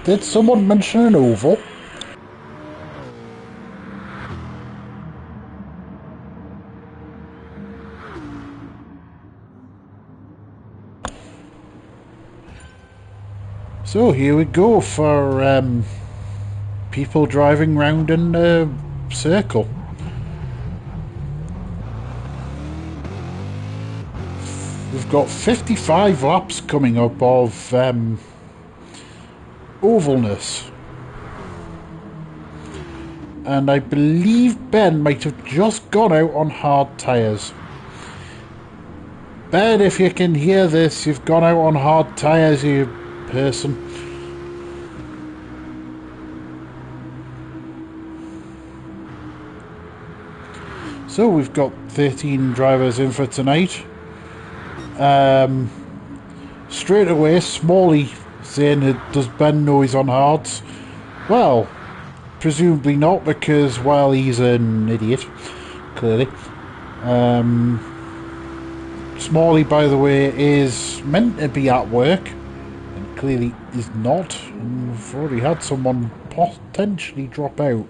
Did someone mention an oval? So here we go for people driving round in a circle. We've got 55 laps coming up of ovalness. And I believe Ben might have just gone out on hard tyres. Ben, if you can hear this, you've gone out on hard tyres, you person. So we've got 13 drivers in for tonight. Straight away, Smalley saying, does Ben know he's on hards? Well, presumably not, because, well, he's an idiot, clearly. Smalley, by the way, is meant to be at work, and clearly is not. And we've already had someone potentially drop out.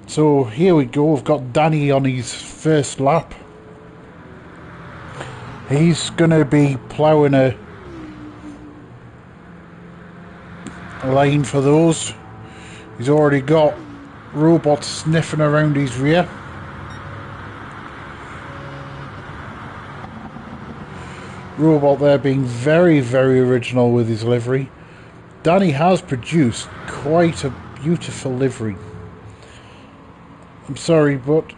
So here we go, we've got Danny on his first lap. He's going to be ploughing a line for those. He's already got robots sniffing around his rear. Robot there being very, very original with his livery. Danny has produced quite a beautiful livery. I'm sorry, but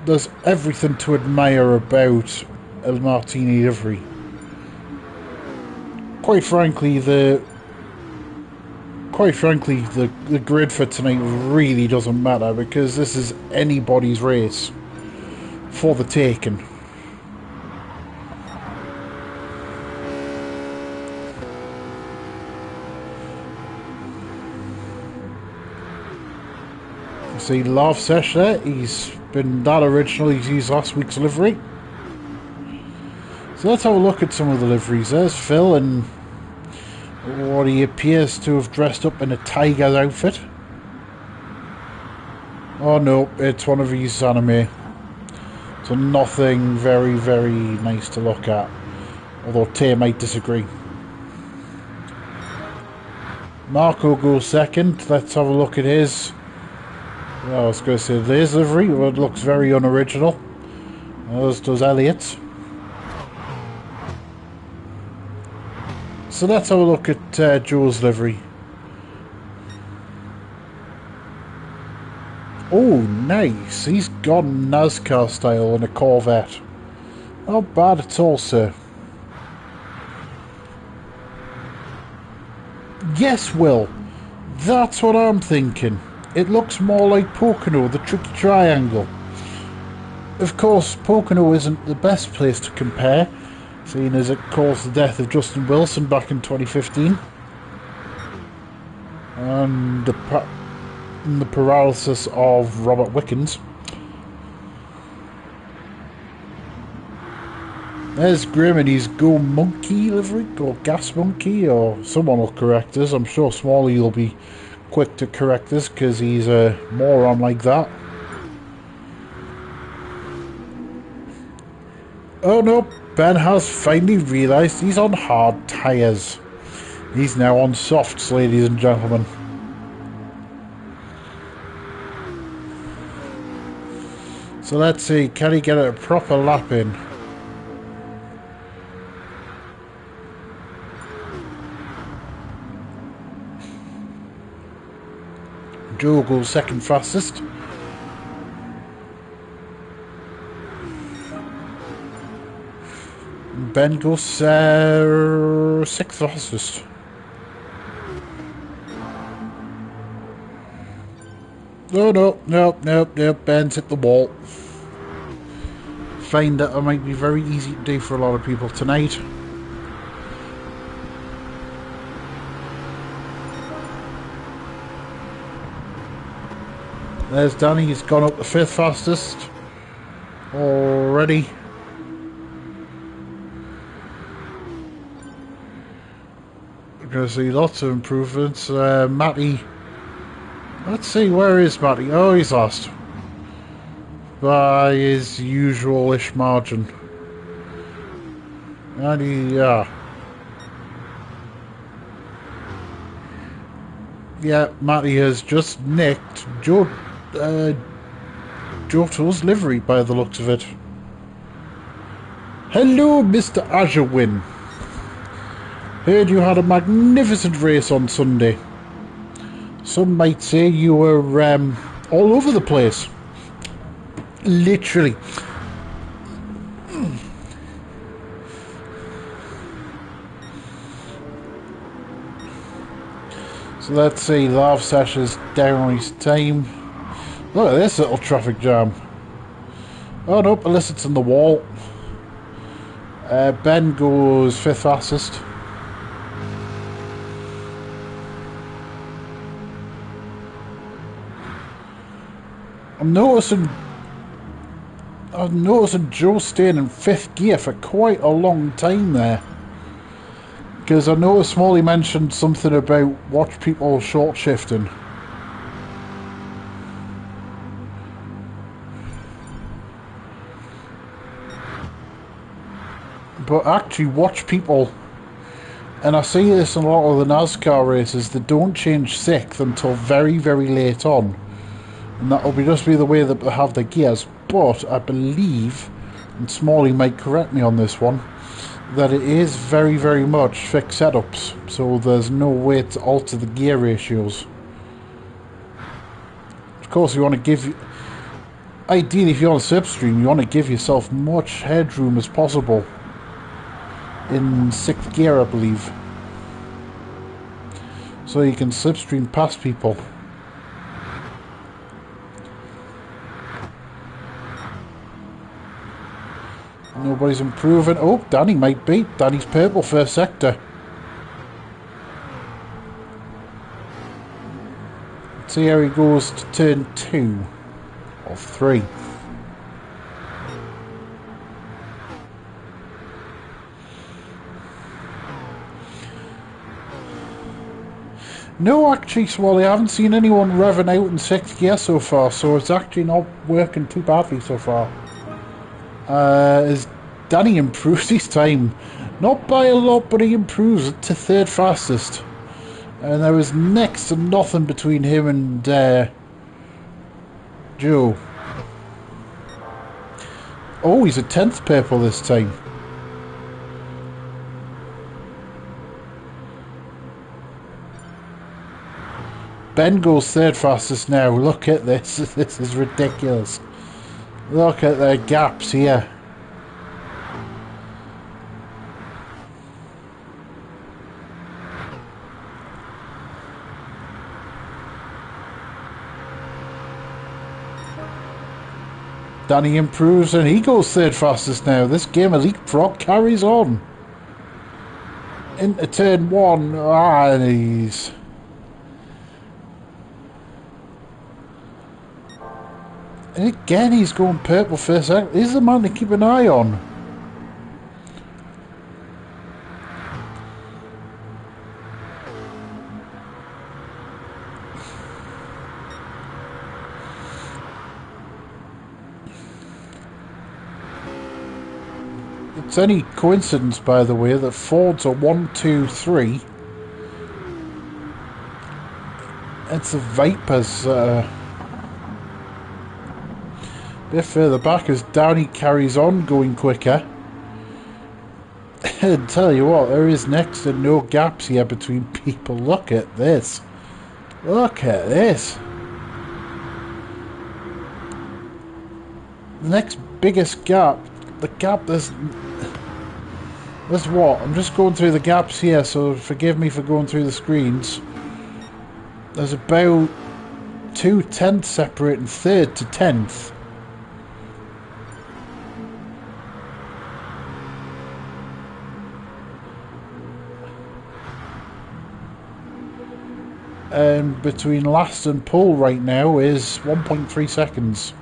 there's everything to admire about El Martini livery. Quite frankly, the grid for tonight really doesn't matter, because this is anybody's race for the taking. See Lav Sesh there, he's been that original, he's used last week's livery. So let's have a look at some of the liveries. There's Phil in what he appears to have dressed up in a tiger's outfit. Oh no, it's one of his anime. So nothing very, very nice to look at. Although Tay might disagree. Marco goes second, let's have a look at his. Well, I was going to say his livery, well, it looks very unoriginal, as does Elliot's. So let's have a look at Joe's livery. Oh, nice. He's gone NASCAR style in a Corvette. Not bad at all, sir. Yes, Will. That's what I'm thinking. It looks more like Pocono, the Tricky Triangle. Of course, Pocono isn't the best place to compare, seeing as it caused the death of Justin Wilson back in 2015. And the paralysis of Robert Wickens. There's Grim and his Go Monkey livery, or Gas Monkey, or someone will correct us. I'm sure Smalley will be quick to correct us, because he's a moron like that. Oh no, Ben has finally realised he's on hard tyres. He's now on softs, ladies and gentlemen. So let's see, can he get a proper lap in? Joe goes second fastest. Ben goes sixth fastest. Oh no, Ben's hit the wall. Find that it might be very easy to do for a lot of people tonight. There's Danny, he's gone up the fifth fastest already. We're going to see lots of improvements. Matty, let's see, where is Matty? Oh, he's lost by his usual-ish margin. And yeah, Matty has just nicked Joto's livery by the looks of it. Hello, Mr. Azurwin. Heard you had a magnificent race on Sunday. Some might say you were all over the place. Literally. So let's see, Lav Sasha's down on his time. Look at this little traffic jam. Oh no, Illicit's in the wall. Ben goes 5th fastest. I'm noticing Joe staying in 5th gear for quite a long time there. Because I noticed Smalley mentioned something about watch people short shifting. But actually watch people, and I see this in a lot of the NASCAR races, they don't change 6th until very, very late on. And that'll just be the way that they have their gears. But I believe, and Smalley might correct me on this one, that it is very, very much fixed setups. So there's no way to alter the gear ratios. Of course, you want to give... Ideally, if you're on a slipstream, you want to give yourself much headroom as possible. In 6th gear, I believe. So you can slipstream past people. Nobody's improving. Oh, Danny might beat. Danny's purple first sector. Let's see how he goes to turn 2 or 3. No, actually, Swally, I haven't seen anyone revving out in 6th gear so far, so it's actually not working too badly so far. As Danny improves his time, not by a lot, but he improves it to 3rd fastest. And there was next to nothing between him and Joe. Oh, he's a 10th purple this time. Ben goes 3rd fastest now. Look at this. This is ridiculous. Look at the gaps here. Danny improves and he goes 3rd fastest now. This game of leapfrog carries on. Into turn 1. Ah, he's... And again, he's going purple first. He's the man to keep an eye on. It's any coincidence, by the way, that Fords are 1, 2, 3. It's the Vipers. A bit further back as Downey carries on going quicker. And tell you what, there is next to no gaps here between people. Look at this. Look at this. The next biggest gap, the gap there's what? I'm just going through the gaps here, so forgive me for going through the screens. There's about 2 tenths separating 3rd to 10th. And between last and pole right now is 1.3 seconds.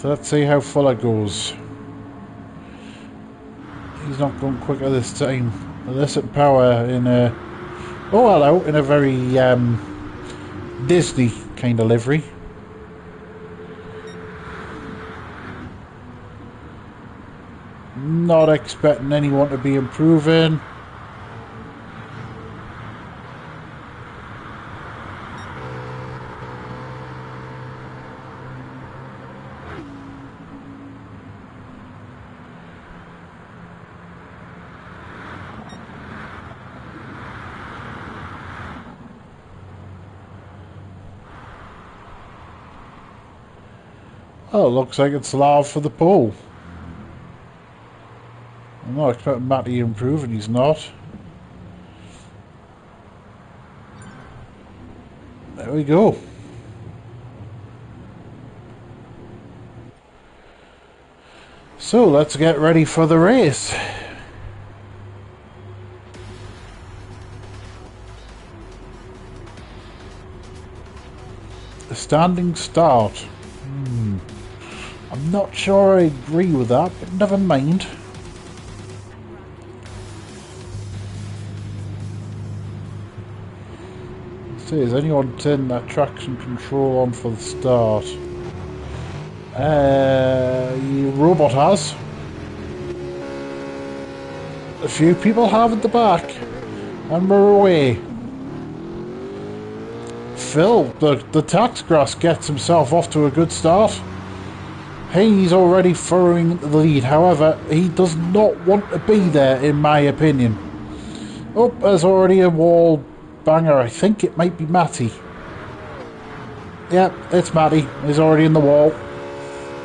So let's see how Fuller goes. He's not going quicker this time. Illicit power in a... Oh, hello, in a very Disney kind of livery. Not expecting anyone to be improving. Oh, looks like it's Lav for the pole. I'm not expecting Matt to improve, and he's not. There we go. So let's get ready for the race. A standing start. I'm not sure I agree with that, but never mind. See, has anyone turned that traction control on for the start? Robot has. A few people have at the back. And we're away. Phil, the tax grass, gets himself off to a good start. He's already furrowing the lead, however, he does not want to be there, in my opinion. Oh, there's already a wall banger. I think it might be Matty. Yep, it's Matty. He's already in the wall.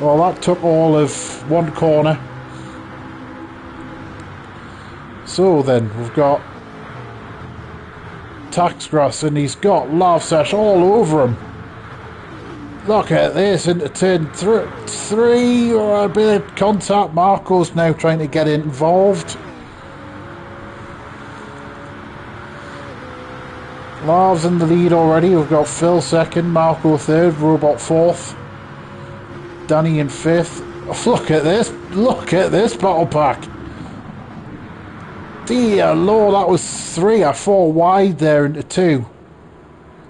Well, that took all of one corner. So then, we've got Taxgrass, and he's got Lav Sesh all over him. Look at this, into turn three, or a bit of contact. Marco's now trying to get involved. Lav's in the lead already. We've got Phil second, Marco third, Robot fourth, Danny in fifth. Oh, look at this battle pack. Dear Lord, that was 3 or 4 wide there into 2.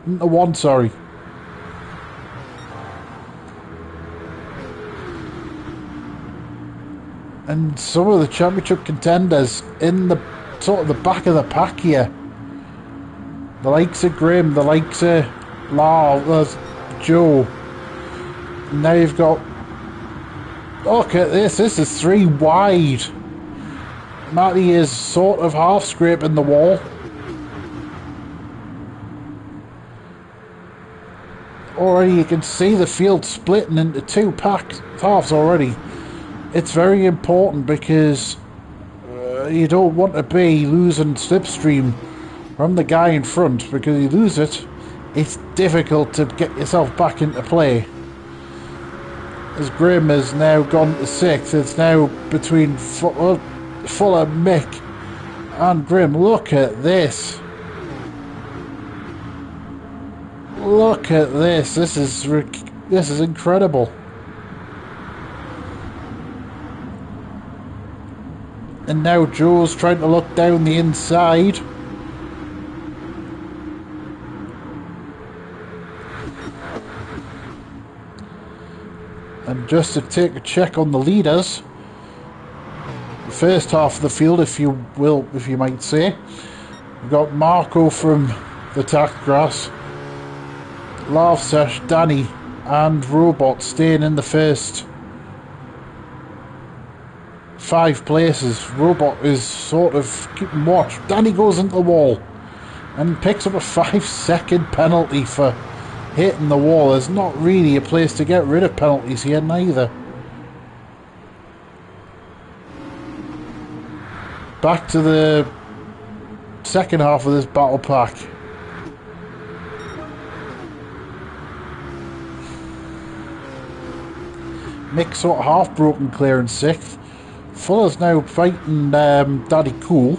Into 1, sorry. And some of the championship contenders in the sort of the back of the pack here. The likes of Grim, the likes of Lars, Joe. Now you've got... Look at this, this is 3 wide. Matty is sort of half scraping the wall. Already you can see the field splitting into 2 packed halves already. It's very important because you don't want to be losing slipstream from the guy in front, because you lose it, it's difficult to get yourself back into play. As Grim has now gone to 6th, it's now between Fuller, Mick and Grim. Look at this. Look at this. This is incredible. And now Joe's trying to look down the inside. And just to take a check on the leaders, the first half of the field, if you will, if you might say, we've got Marco from the Tackgrass, Lavsesh, Danny and Robot staying in the first 5 places. Robot is sort of keeping watch. Danny goes into the wall and picks up a 5-second penalty for hitting the wall. There's not really a place to get rid of penalties here neither. Back to the second half of this battle pack. Mick sort of half broken clear in 6th. Fuller's now fighting Daddy Cool.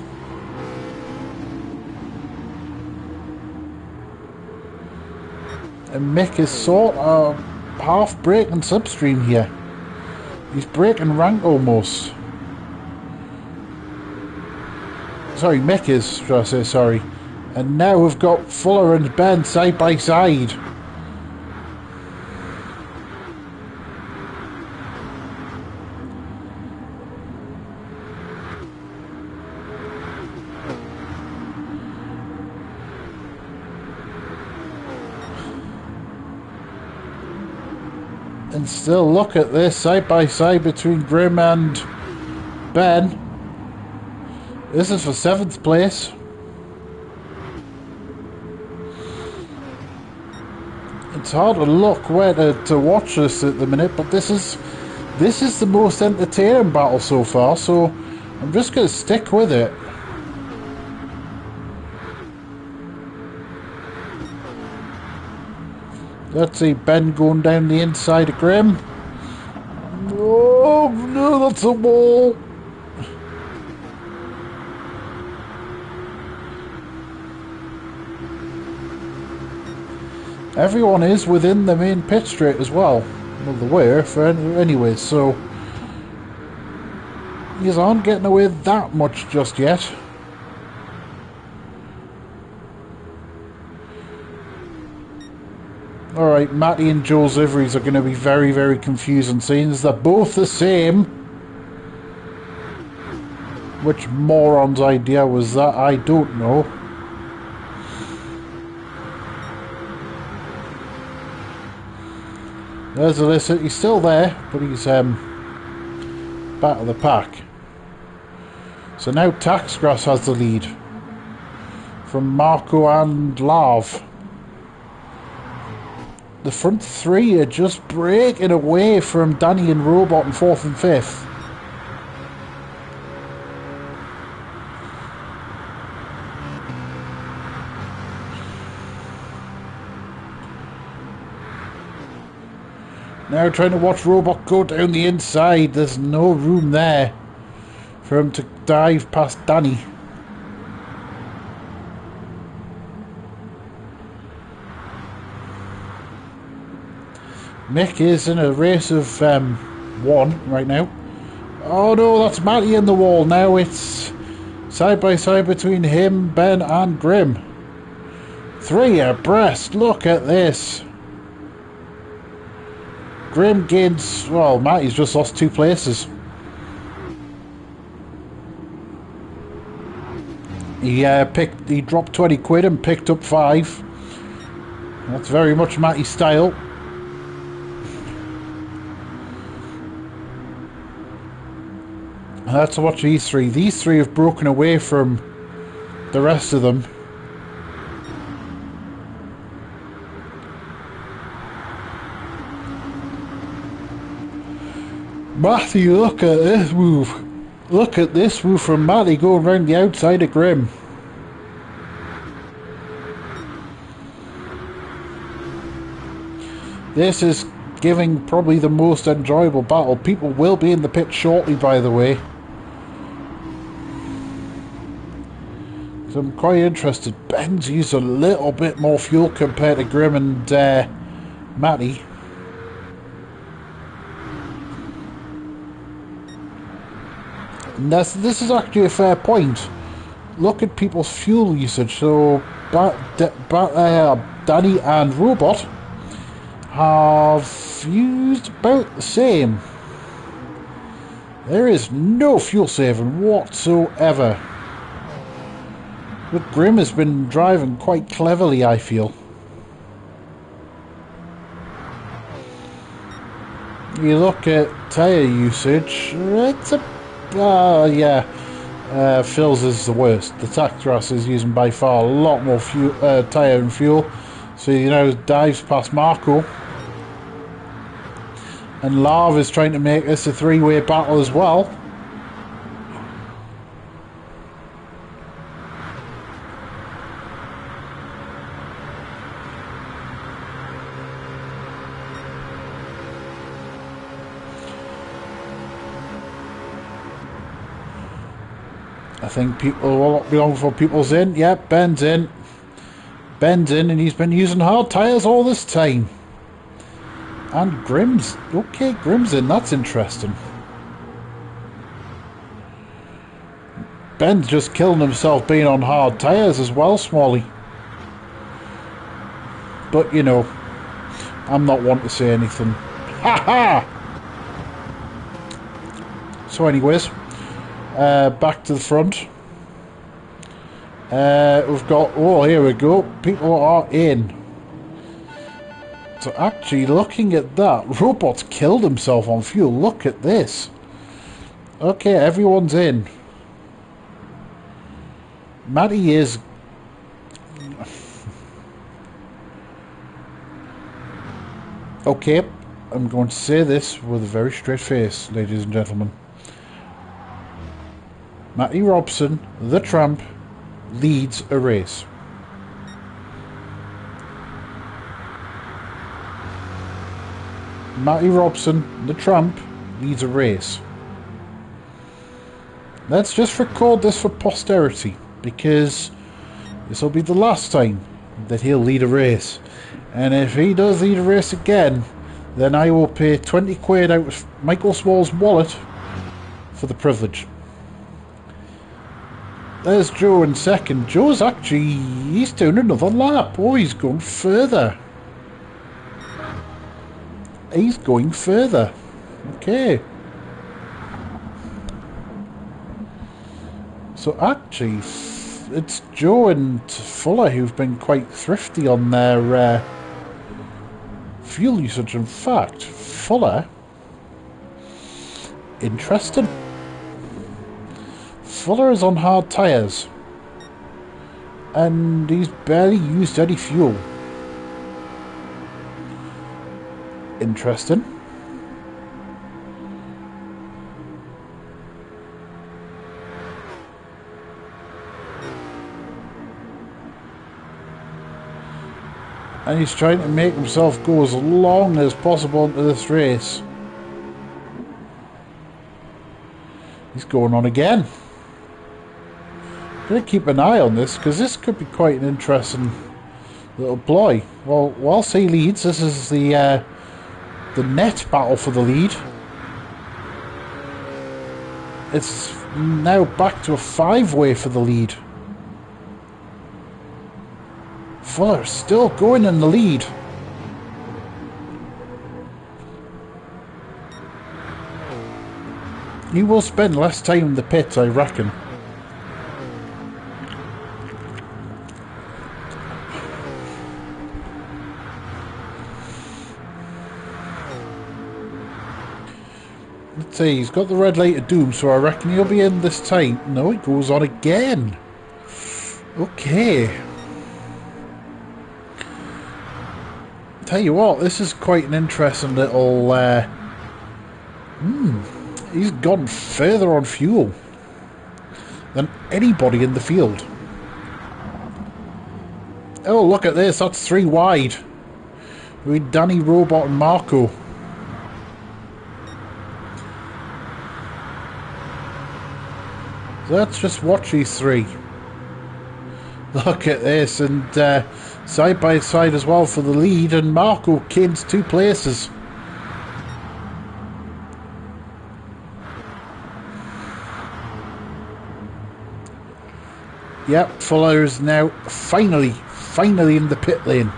And Mick is sort of half breaking slipstream here. He's breaking rank almost. Sorry, Mick is, should I say, sorry. And now we've got Fuller and Ben side by side. And still look at this, side by side between Grim and Ben. This is for 7th place. It's hard to look where to watch this at the minute, but this is the most entertaining battle so far, so I'm just going to stick with it. Let's see, Ben going down the inside of Grim. Oh no, that's a wall. Everyone is within the main pit straight as well. Well, they were, for anyway, so you aren't getting away that much just yet. Alright, Matty and Joe's liveries are going to be very, very confusing, seeing as they're both the same. Which moron's idea was that? I don't know. There's Alyssa. He's still there, but he's back of the pack. So now Taxgrass has the lead from Marco and Lav. The front three are just breaking away from Danny and Robot in 4th and 5th. Now trying to watch Robot go down the inside. There's no room there for him to dive past Danny. Mick is in a race of 1 right now. Oh no, that's Matty in the wall. Now it's side by side between him, Ben and Grim. 3 abreast. Look at this. Grim gains, well, Matty's just lost 2 places. He dropped 20 quid and picked up 5. That's very much Matty's style. Let's watch these 3. These 3 have broken away from the rest of them. Matty, look at this move. Look at this move from Matty going round the outside of Grim. This is giving probably the most enjoyable battle. People will be in the pit shortly, by the way. So I'm quite interested. Ben's used a little bit more fuel compared to Grim and Matty. And this is actually a fair point. Look at people's fuel usage. So Danny and Robot have used about the same. There is no fuel saving whatsoever. But Grim has been driving quite cleverly, I feel. You look at tyre usage, it's Phil's is the worst. The Tactras is using by far a lot more fuel, tyre and fuel. So, you know, dives past Marco. And Lav is trying to make this a 3-way battle as well. I think people will be on for people's in. Yep, Ben's in. Ben's in, and he's been using hard tyres all this time. And Grimm's... Okay, Grimm's in. That's interesting. Ben's just killing himself being on hard tyres as well, Smalley. But, you know, I'm not one to say anything. Ha ha! So anyways, back to the front. We've got... Oh, here we go. People are in. So actually, looking at that, Robot's killed himself on fuel. Look at this. Okay, everyone's in. Matty is... Okay, I'm going to say this with a very straight face, ladies and gentlemen. Matty Robson, the Tramp, leads a race. Matty Robson, the Tramp, leads a race. Let's just record this for posterity, because this will be the last time that he'll lead a race. And if he does lead a race again, then I will pay 20 quid out of Michael Small's wallet for the privilege. There's Joe in second. Joe's actually, he's doing another lap. Oh, he's going further. He's going further. Okay. So actually, it's Joe and Fuller who've been quite thrifty on their fuel usage. In fact, Fuller... Interesting. Fuller is on hard tyres. And he's barely used any fuel. Interesting. And he's trying to make himself go as long as possible into this race. He's going on again. I'm going to keep an eye on this, because this could be quite an interesting little ploy. Well, whilst he leads, this is the net battle for the lead. It's now back to a 5-way for the lead. Fuller still going in the lead. He will spend less time in the pits, I reckon. Let's see, he's got the red light of doom, so I reckon he'll be in this time. No, it goes on again. Okay. Tell you what, this is quite an interesting little... he's gone further on fuel than anybody in the field. Oh, look at this, that's 3 wide. With Danny, Robot and Marco. So let's just watch these 3. Look at this, and side by side as well for the lead, and Marco gains 2 places. Yep, Fuller is now finally in the pit lane.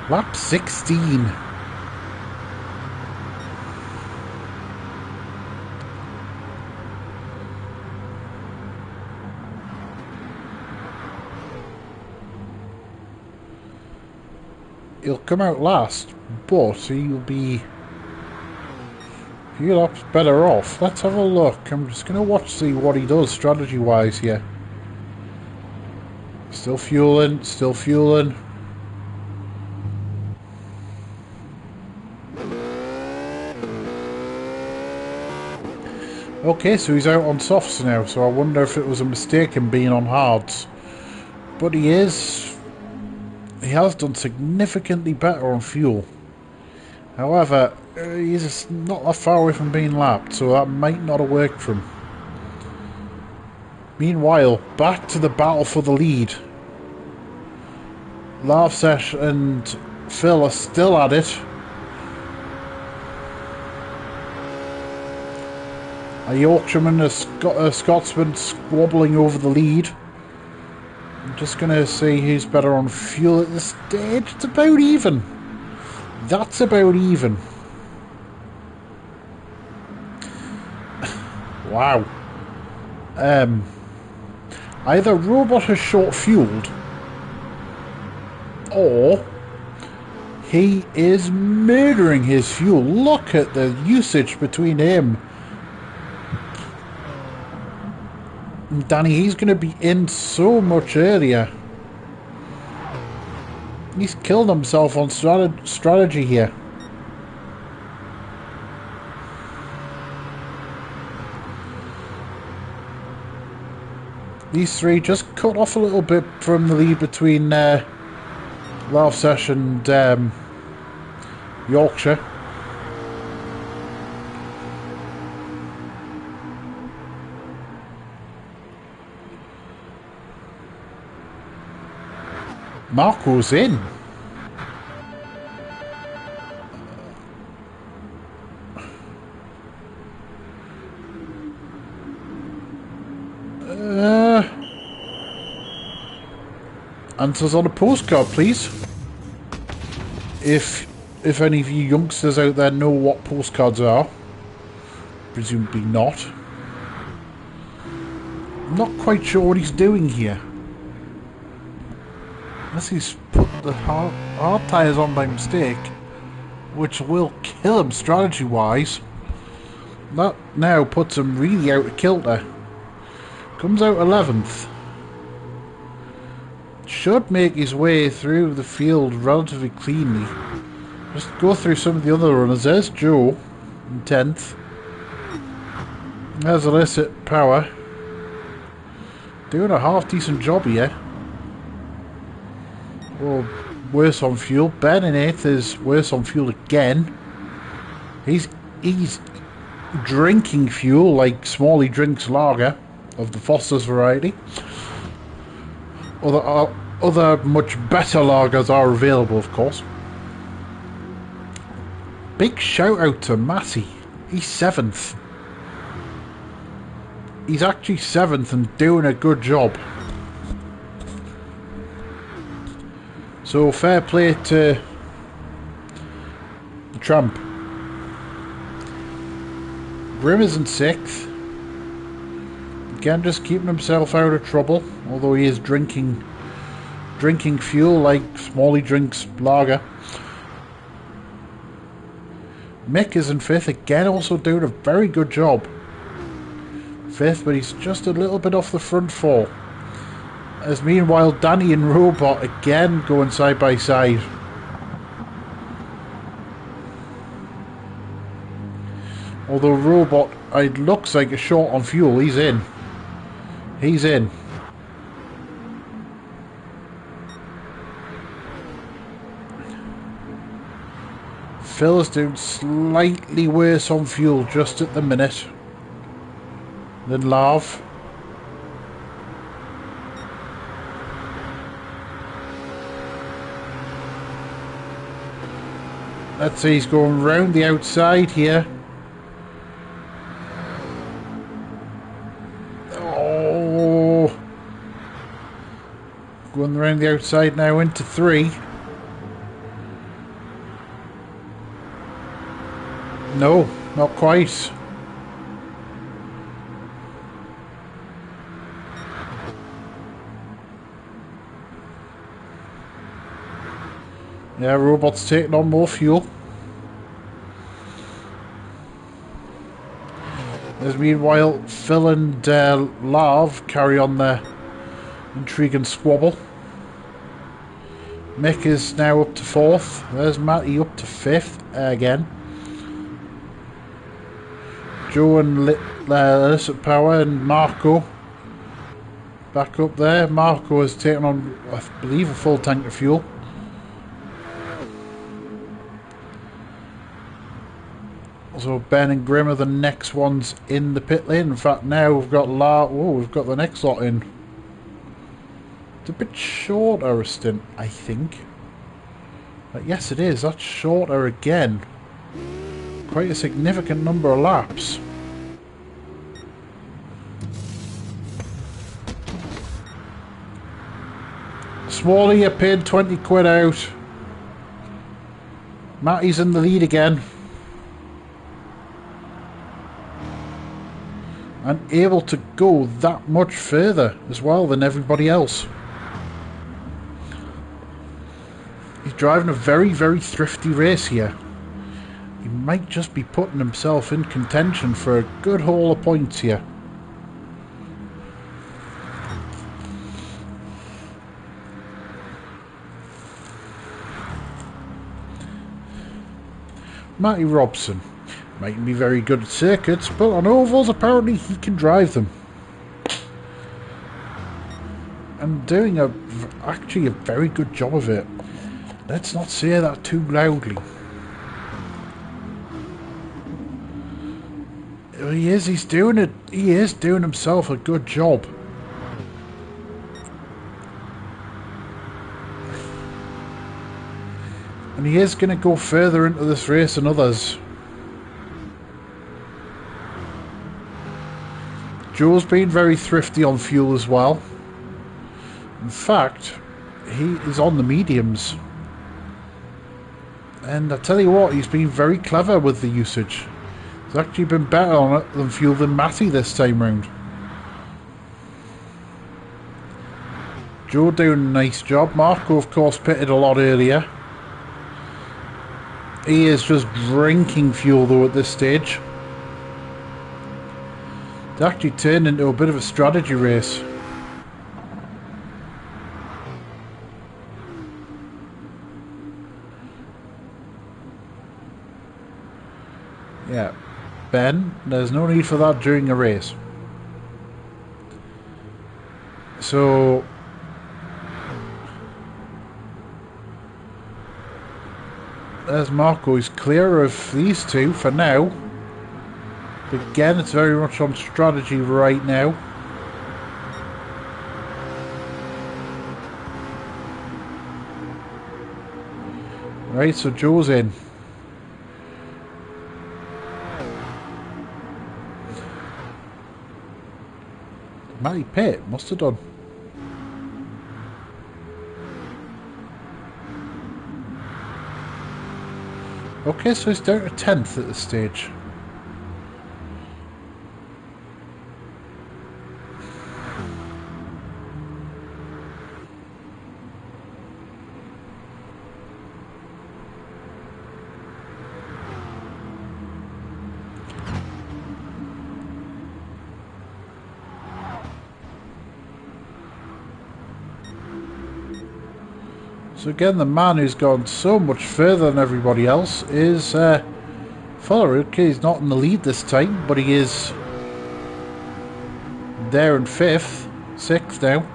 Lap 16. He'll come out last, but he'll be a few laps better off. Let's have a look. I'm just going to see what he does strategy-wise here. Still fueling, still fueling. Okay, so he's out on softs now, so I wonder if it was a mistake in being on hards. But he is... He has done significantly better on fuel. However, he's not that far away from being lapped, so that might not have worked for him. Meanwhile, back to the battle for the lead. Larvsesh and Phil are still at it. A Yorkshireman, a Scotsman squabbling over the lead. I'm just going to see who's better on fuel at this stage. It's about even. That's about even. Wow. Either Robot has short-fueled, or he is murdering his fuel. Look at the usage between him and Danny. He's going to be in so much earlier. He's killed himself on strategy here. These three just cut off a little bit from the lead between Laugh Session and Yorkshire. Marco's in. Answers on a postcard, please. If any of you youngsters out there know what postcards are, presumably not. I'm not quite sure what he's doing here. Unless he's put the hard tyres on by mistake, which will kill him strategy-wise. That now puts him really out of kilter. Comes out 11th. Should make his way through the field relatively cleanly. Just go through some of the other runners. There's Joe in 10th. There's Illicit Power. Doing a half decent job here. Well, worse on fuel. Ben in 8th is worse on fuel again. He's drinking fuel like Smalley drinks lager of the Foster's variety. Other much better lagers are available, of course. Big shout out to Matty. He's 7th. He's actually 7th and doing a good job. So fair play to the Tramp. Grim is in 6th. Again, just keeping himself out of trouble, although he is drinking fuel like Smalley drinks lager. Mick is in 5th again, also doing a very good job. 5th, but he's just a little bit off the front four. As meanwhile, Danny and Robot again going side by side. Although Robot, it looks like a short on fuel. He's in. He's in. Phil is doing slightly worse on fuel just at the minute than Lav. Let's see, he's going round the outside here. Oh, going round the outside now into 3. No, not quite. Yeah, Robot's taking on more fuel. As meanwhile, Phil and Lav carry on their intriguing squabble. Mick is now up to 4th. There's Matty up to 5th again. Joe and Illicit Power and Marco back up there. Marco has taken on, I believe, a full tank of fuel. So Ben and Grim are the next ones in the pit lane. In fact, now we've got we've got the next lot in. It's a bit shorter a stint, I think. But yes, it is. That's shorter again. Quite a significant number of laps. Smalley, you paid 20 quid out. Matty's in the lead again. And able to go that much further as well than everybody else. He's driving a very, very thrifty race here. He might just be putting himself in contention for a good haul of points here. Matty Robson mightn't be very good at circuits, but on ovals apparently he can drive them. And doing actually a very good job of it. Let's not say that too loudly. He's doing it. He is doing himself a good job. And he is going to go further into this race than others. Joe's been very thrifty on fuel as well. In fact, he is on the mediums. And I tell you what, he's been very clever with the usage. He's actually been better on it than fuel than Matty this time round. Joe doing a nice job. Marco, of course, pitted a lot earlier. He is just drinking fuel though at this stage. It's actually turned into a bit of a strategy race. Yeah, Ben, there's no need for that during a race. So there's Marco. He's clear of these two for now. But again, it's very much on strategy right now. Right, so Joe's in. Matty Pitt must have done. Okay, so he's down to 10th at this stage. So again, the man who's gone so much further than everybody else is Fuller. Okay, he's not in the lead this time, but he is there in 5th, 6th now.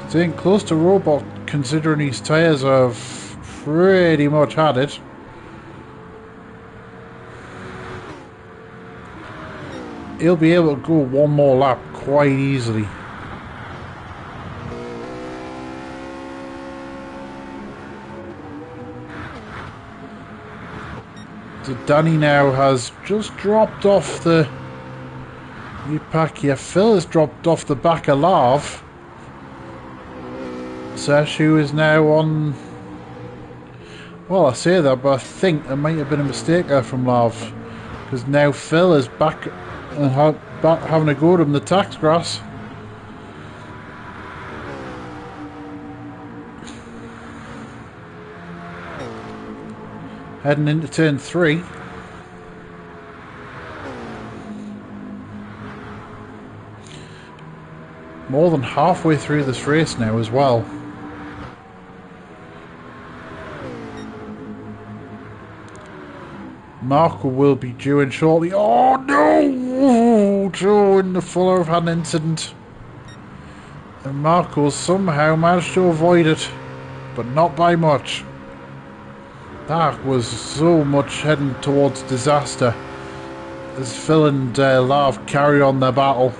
Staying close to Robot, considering his tyres have pretty much had it. He'll be able to go one more lap quite easily. So Danny now has just dropped off the pack here. Phil has dropped off the back of Lav. Sashu is now on. Well, I say that, but I think there might have been a mistake there from Lav, because now Phil is back and having a go at him in the tax grass. Heading into turn 3. More than halfway through this race now as well. Marco will be due in shortly. Oh no! Joe and the Fuller have had an incident. And Marco somehow managed to avoid it, but not by much. That was so much heading towards disaster. as Phil and Lav carry on their battle.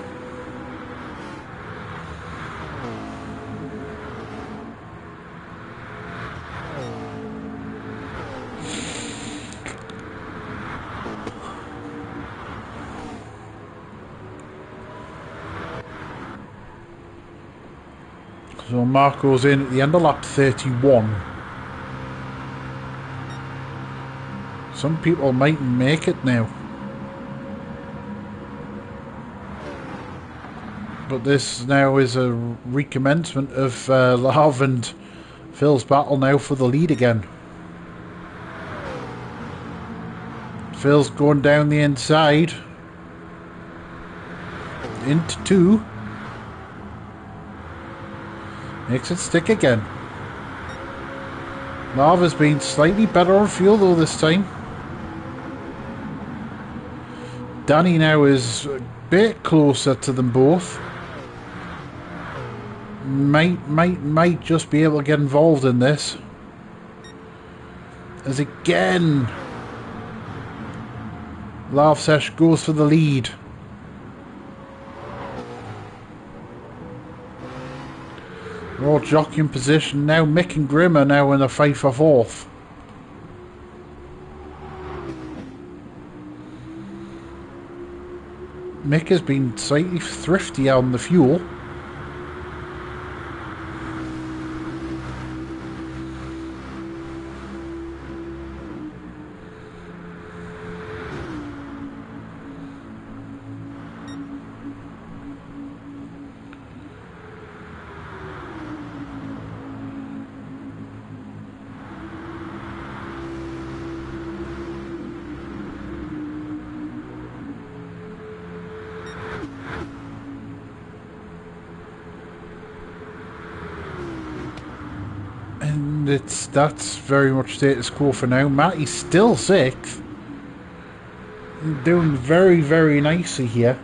So Marco's in at the end of lap 31. Some people might make it now. But this now is a recommencement of Lav and Phil's battle now for the lead again. Phil's going down the inside. Into 2. Makes it stick again. Lav has been slightly better on fuel though this time. Danny now is a bit closer to them both. Might just be able to get involved in this. As again, Lavsesh goes for the lead. We're all jockeying position now. Mick and Grim are now in a fight for 4th. Mick has been slightly thrifty on the fuel. That's very much status quo for now. Matty's still 6th. Doing very, very nicely here.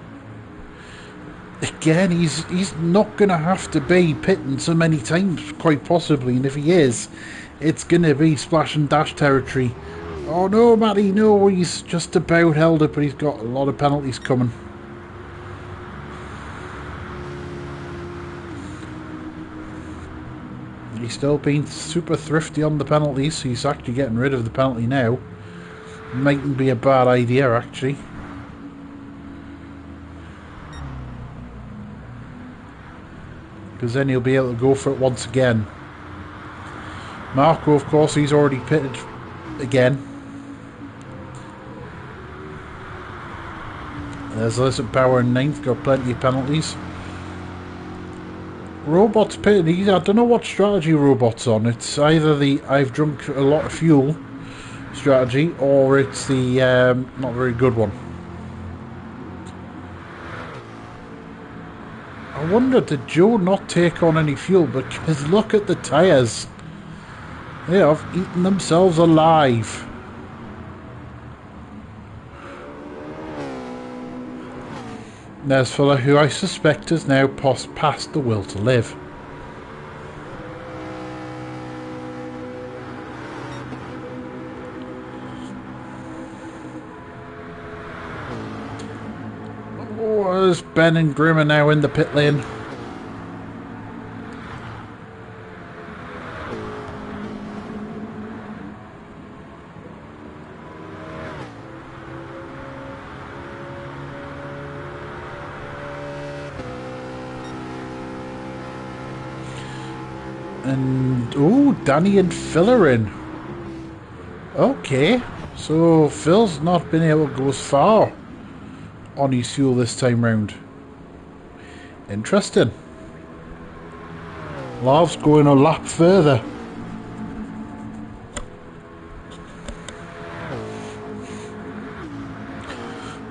Again, he's not going to have to be pitting so many times, quite possibly. And if he is, it's going to be splash and dash territory. Oh no, Matty, no, he's just about held it, but he's got a lot of penalties coming. He's still being super thrifty on the penalties, so he's actually getting rid of the penalty now. Mightn't be a bad idea, actually. Because then he'll be able to go for it once again. Marco, of course, he's already pitted again. There's Lizard Power in 9th, got plenty of penalties. Robot's pitting. I don't know what strategy Robot's on. It's either the I've drunk a lot of fuel strategy, or it's the not very good one. I wonder, did Joe not take on any fuel? Because look at the tyres. They have eaten themselves alive. There's fella who I suspect has now passed the will to live. Oh, there's Ben and Grim are now in the pit lane. And, oh, Danny and Phil are in. Okay, so Phil's not been able to go as far on his fuel this time round. Interesting. Lav's going a lap further.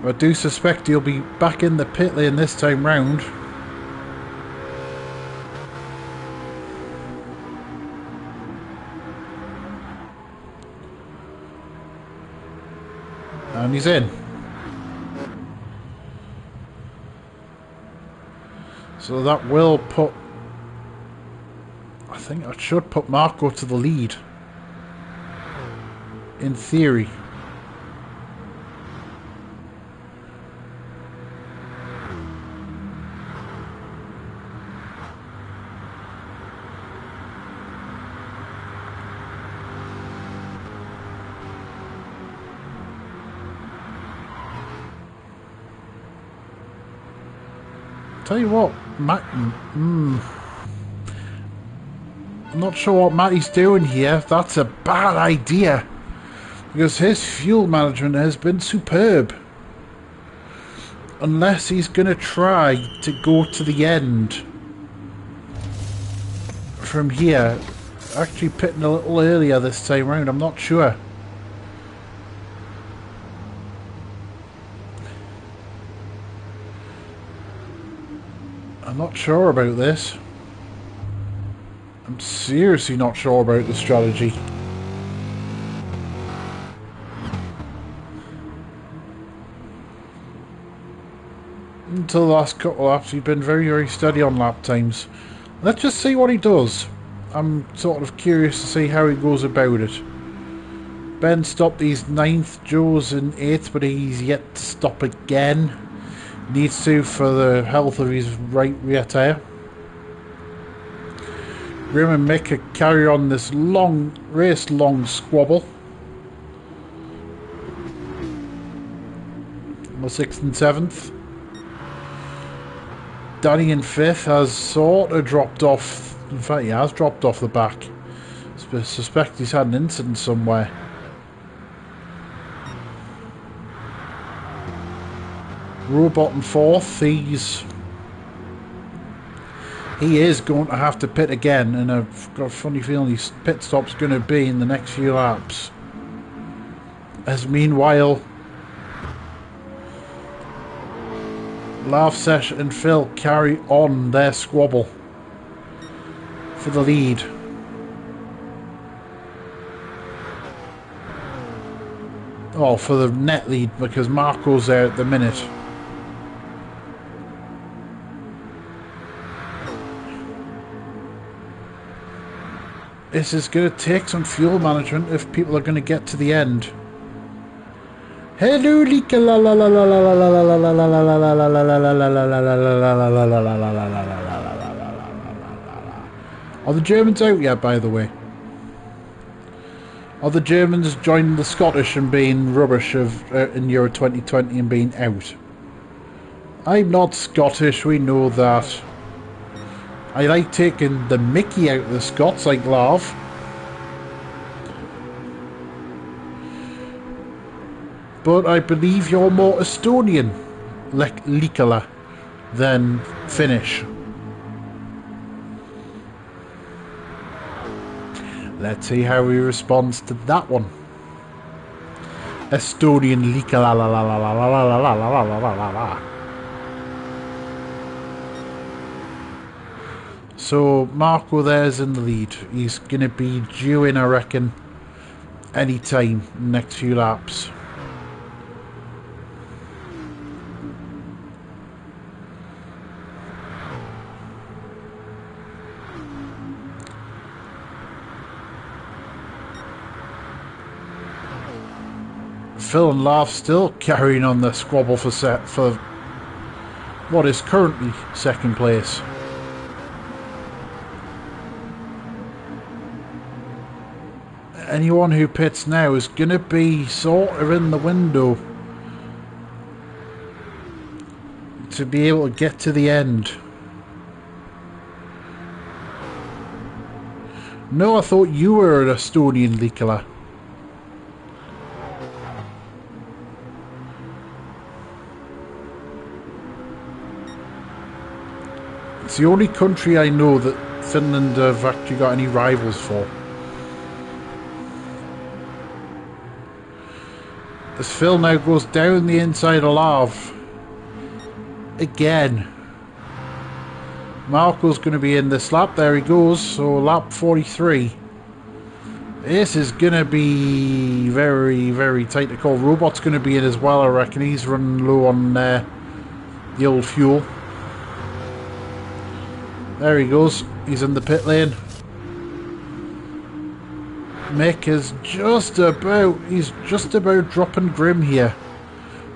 I do suspect he'll be back in the pit lane this time round. And he's in. So that will put... I think that should put Marco to the lead. In theory. Tell you what, Matt... I'm not sure what Matty's doing here. That's a bad idea. Because his fuel management has been superb. Unless he's going to try to go to the end. From here. Actually pitting a little earlier this time round. I'm not sure. I'm not sure about this. I'm seriously not sure about the strategy. Until the last couple of laps, he's been very, very steady on lap times. Let's just see what he does. I'm sort of curious to see how he goes about it. Ben stopped his 9th, Joe's in 8th, but he's yet to stop again. Needs to for the health of his right rear tyre. Grim and Mick carry on this race-long squabble. The 6th and 7th. Danny in 5th has sort of dropped off. In fact, he has dropped off the back. I suspect he's had an incident somewhere. Robot in 4th. He is going to have to pit again, and I've got a funny feeling his pit stop's going to be in the next few laps. As meanwhile, Laugh Sesh and Phil carry on their squabble for the lead. Oh, for the net lead, because Marco's there at the minute. This is going to take some fuel management if people are going to get to the end. Hello, Lika la la la la la la la la la la la la la la la la la. Are the Germans out yet, by the way? Are the Germans joining the Scottish and being rubbish in Euro 2020 and being out? I'm not Scottish, we know that. I like taking the mickey out of the Scots, like Lav. But I believe you're more Estonian, like Likala, than Finnish. Let's see how he responds to that one. Estonian Likala la la la la la la la la la la la la. So Marco there's in the lead. He's going to be due in, I reckon, any time in the next few laps. Phil and Laugh still carrying on the squabble for what is currently second place. Anyone who pits now is going to be sort of in the window to be able to get to the end. No, I thought you were an Estonian, Likala. It's the only country I know that Finland have actually got any rivals for. As Phil now goes down the inside of Lav. Again. Marco's going to be in this lap. There he goes. So lap 43. This is going to be very, very tight to call. Robot's going to be in as well, I reckon. He's running low on the old fuel. There he goes. He's in the pit lane. Mick is he's just about dropping Grim here.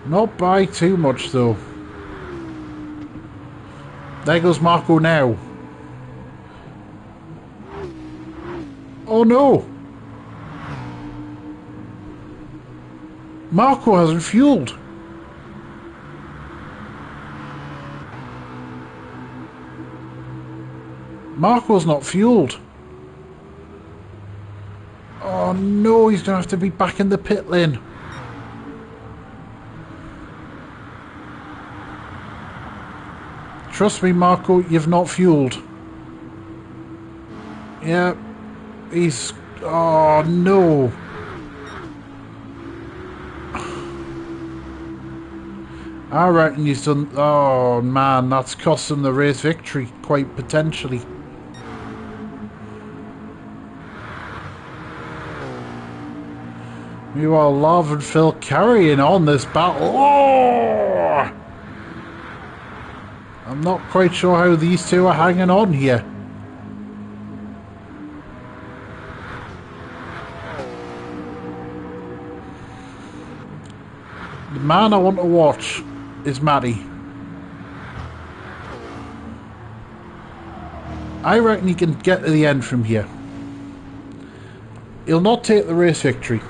Not by too much though. There goes Marco now. Oh no! Marco hasn't fueled. Marco's not fueled. Oh no, he's going to have to be back in the pit lane. Trust me, Marco, you've not fueled. Yeah, he's... Oh no. I reckon he's done... Oh man, that's cost him the race victory, quite potentially. Meanwhile, Lav and Phil carrying on this battle. Oh! I'm not quite sure how these two are hanging on here. The man I want to watch is Matty. I reckon he can get to the end from here. He'll not take the race victory,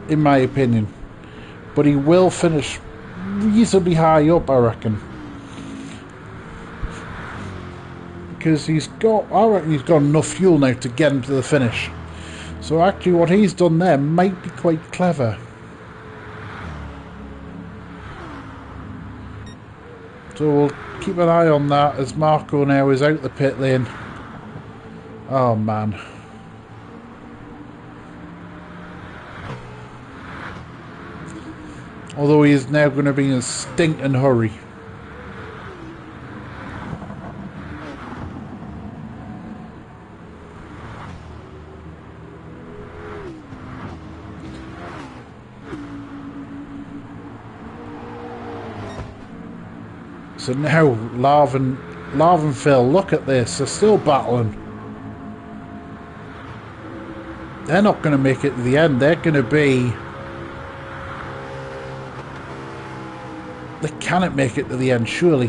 in my opinion, but he will finish reasonably high up, I reckon. Because I reckon he's got enough fuel now to get him to the finish. So actually what he's done there might be quite clever. So we'll keep an eye on that as Marco now is out the pit lane. Oh man. Although he is now going to be in a stinking hurry. So now Lav and Phil, look at this, they're still battling. They're not going to make it to the end, they're going to be... They cannot make it to the end, surely.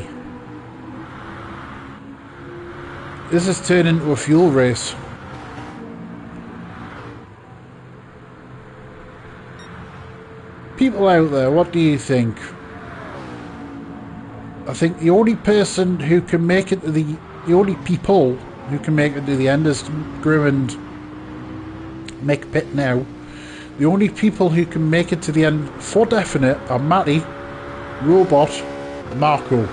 This has turned into a fuel race. People out there, what do you think? I think the only person who can make it to the only people who can make it to the end is Grim and Mick Pitt now. The only people who can make it to the end for definite are Matty, Robot, Marco.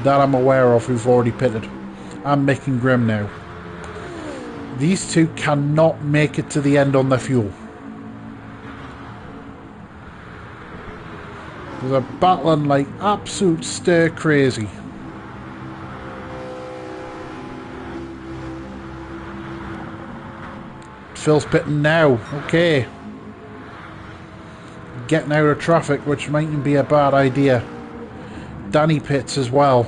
That I'm aware of who've already pitted. And Mick and Grim now. These two cannot make it to the end on their fuel. They're battling like absolute stir crazy. Phil's pitting now. Okay. Getting out of traffic, which mightn't be a bad idea. Danny pits as well.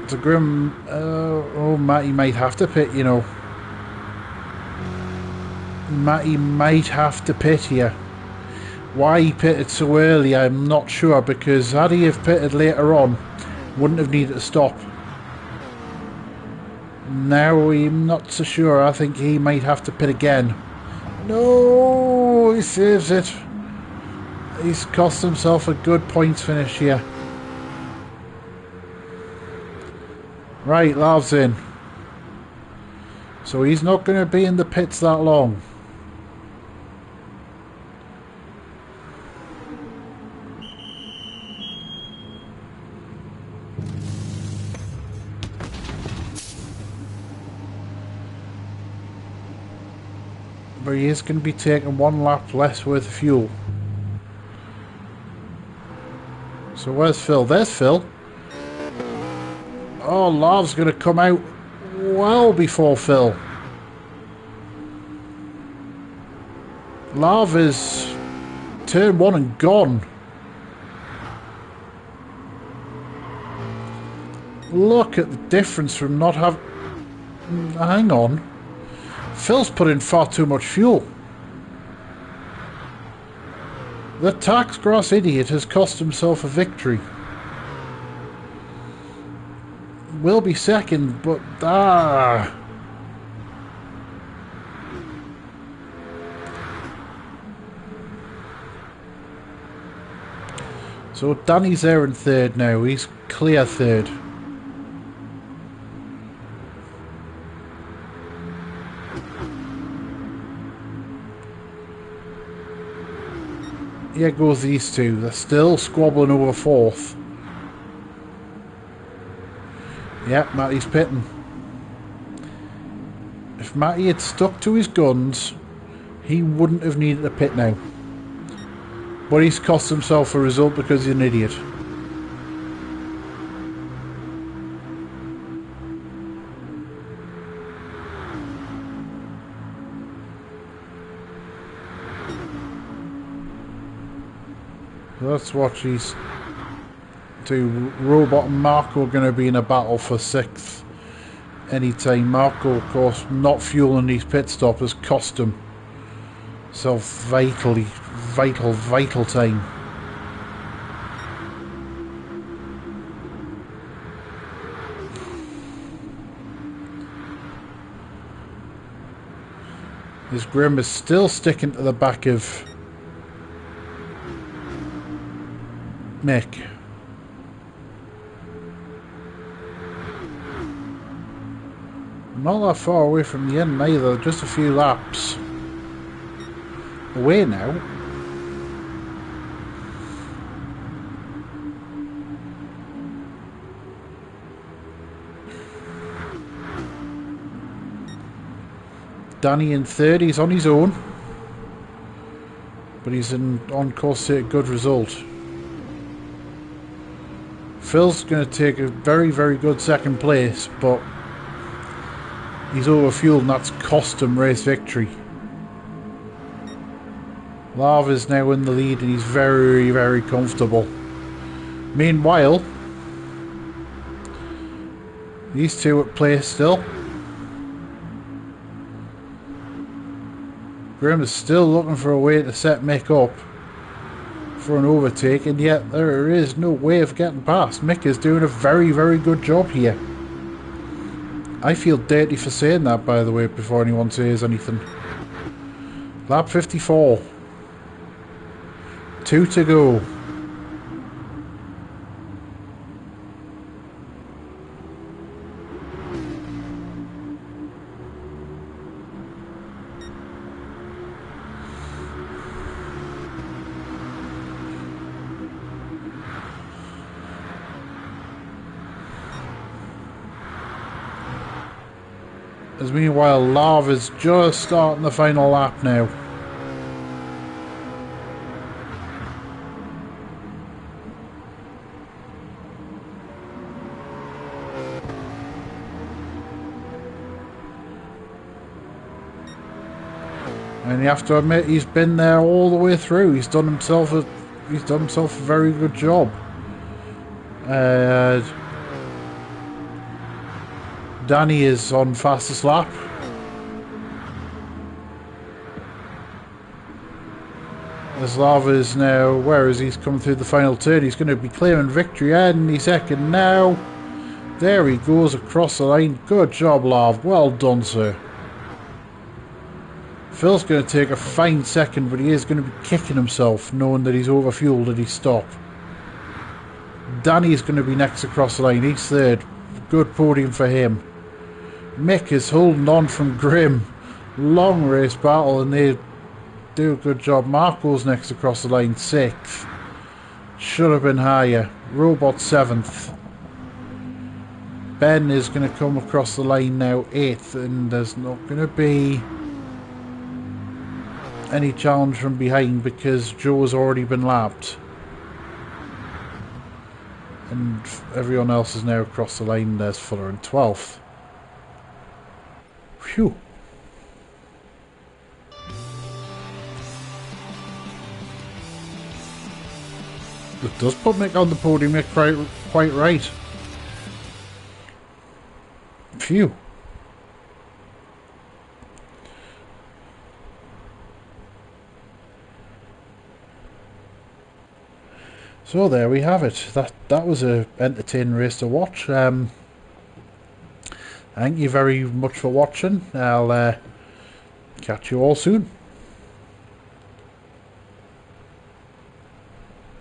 It's a Grim... oh, Matty might have to pit, you know. Matty might have to pit here. Why he pitted so early, I'm not sure, because had he have pitted later on, wouldn't have needed to stop. Now I'm not so sure. I think he might have to pit again. No, he saves it. He's cost himself a good points finish here. Right, Lav's in. So he's not going to be in the pits that long. But he is going to be taking one lap less worth of fuel. So where's Phil? There's Phil. Oh, Lav's going to come out well before Phil. Lav is turn one and gone. Look at the difference from not having... Hang on. Phil's put in far too much fuel. The tax grass idiot has cost himself a victory. Will be second, but So Danny's there in third now. He's clear third. Here goes these two. They're still squabbling over fourth. Yep, Matty's pitting. If Matty had stuck to his guns, he wouldn't have needed a pit now. But he's cost himself a result because he's an idiot. Let's watch these two. Robot and Marco are going to be in a battle for sixth anytime. Marco, of course, not fueling these pit stops has cost him so vital time. This Grim is still sticking to the back of Mick. Not that far away from the end either, just a few laps away now. Danny in third, he's on his own, but he's on course to a good result. Phil's going to take a very, very good second place, but he's overfueled and that's cost him race victory. Lava's now in the lead and he's very, very comfortable. Meanwhile, these two at play still. Grim is still looking for a way to set Mick up for an overtake, and yet there is no way of getting past. Mick is doing a very, very good job here. I feel dirty for saying that, by the way, before anyone says anything. Lap 54. 2 to go. As meanwhile, Lava's just starting the final lap now. And you have to admit, he's been there all the way through. He's done himself a very good job. Danny is on fastest lap. As Lava is now, where is he's coming through the final turn? He's going to be claiming victory any second now. There he goes across the line. Good job, Lava. Well done, sir. Phil's going to take a fine second, but he is going to be kicking himself knowing that he's overfueled at his stop. Danny's going to be next across the line. He's third. Good podium for him. Mick is holding on from Grim. Long race battle, and they do a good job. Marco's next across the line, 6th. Should have been higher. Robot 7th. Ben is going to come across the line now, 8th, and there's not going to be any challenge from behind because Joe has already been lapped. And everyone else is now across the line. There's Fuller in 12th. Phew. It does put Mick on the podium, Mick, quite right. Phew. So there we have it. That was a entertaining race to watch. Thank you very much for watching. I'll catch you all soon.